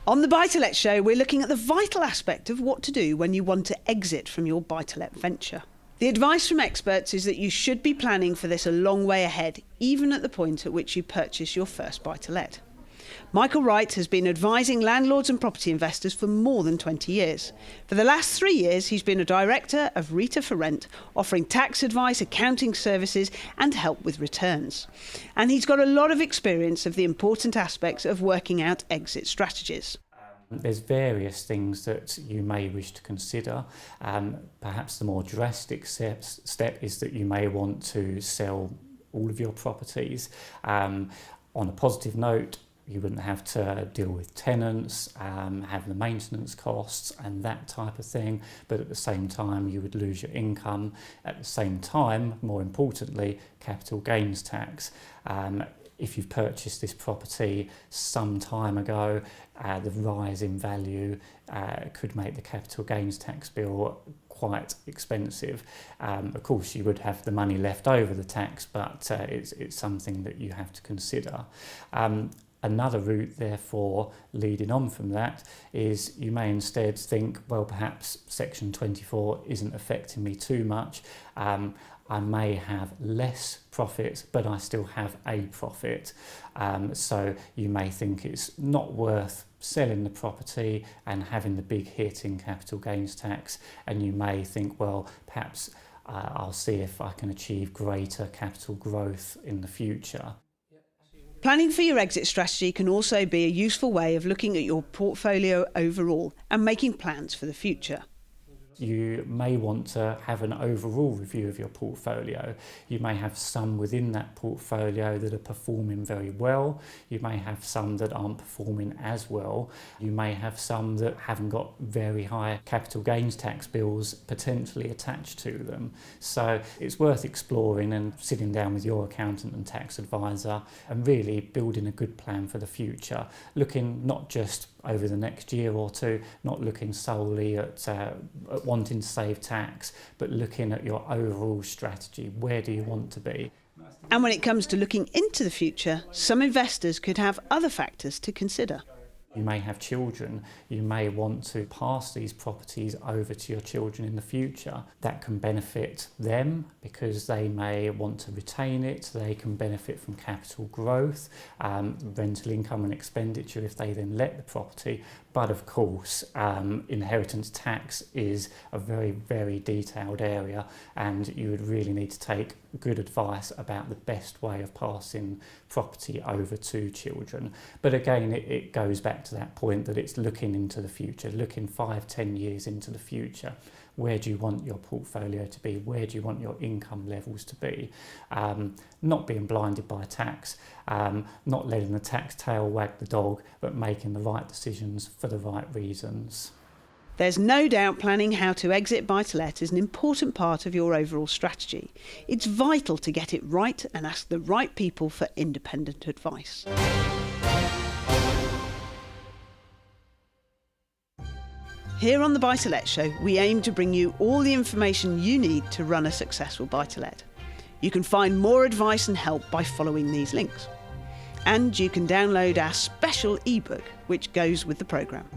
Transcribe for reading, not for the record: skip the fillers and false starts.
On the Buy-to-Let show, we're looking at the vital aspect of what to do when you want to exit from your buy-to-let venture. The advice from experts is that you should be planning for this a long way ahead, even at the point at which you purchase your first buy-to-let. Michael Wright has been advising landlords and property investors for more than 20 years. For the last 3 years, he's been a director of Rita for Rent, offering tax advice, accounting services and help with returns. And he's got a lot of experience of the important aspects of working out exit strategies. There's various things that you may wish to consider. Perhaps the more drastic step is that you may want to sell all of your properties. On a positive note, you wouldn't have to deal with tenants, have the maintenance costs and that type of thing, but at the same time you would lose your income. At the same time, more importantly, capital gains tax. If you've purchased this property some time ago, the rise in value could make the capital gains tax bill quite expensive. Of course, you would have the money left over the tax, but it's something that you have to consider. Another route, therefore, leading on from that, is you may instead think, well, perhaps Section 24 isn't affecting me too much. I may have less profit, but I still have a profit. So you may think it's not worth selling the property and having the big hit in capital gains tax. And you may think, well, perhaps I'll see if I can achieve greater capital growth in the future. Planning for your exit strategy can also be a useful way of looking at your portfolio overall and making plans for the future. You may want to have an overall review of your portfolio. You may have some within that portfolio that are performing very well. You may have some that aren't performing as well. You may have some that haven't got very high capital gains tax bills potentially attached to them. So it's worth exploring and sitting down with your accountant and tax advisor and really building a good plan for the future. Looking not just over the next year or two, not looking solely at wanting to save tax, but looking at your overall strategy. Where do you want to be? And when it comes to looking into the future, some investors could have other factors to consider. You may have children. You may want to pass these properties over to your children in the future. That can benefit them because they may want to retain it. They can benefit from capital growth, rental income and expenditure if they then let the property. But of course, inheritance tax is a very, very detailed area, and you would really need to take good advice about the best way of passing property over to children. But again, it goes back to that point that it's looking into the future, looking 5-10 years into the future. Where do you want your portfolio to be? Where do you want your income levels to be? Not being blinded by tax, not letting the tax tail wag the dog, but making the right decisions for the right reasons. There's no doubt planning how to exit buy-to-let is an important part of your overall strategy. It's vital to get it right and ask the right people for independent advice. Here on the Buy-to-Let show, we aim to bring you all the information you need to run a successful buy-to-let. You can find more advice and help by following these links. And you can download our special ebook, which goes with the programme.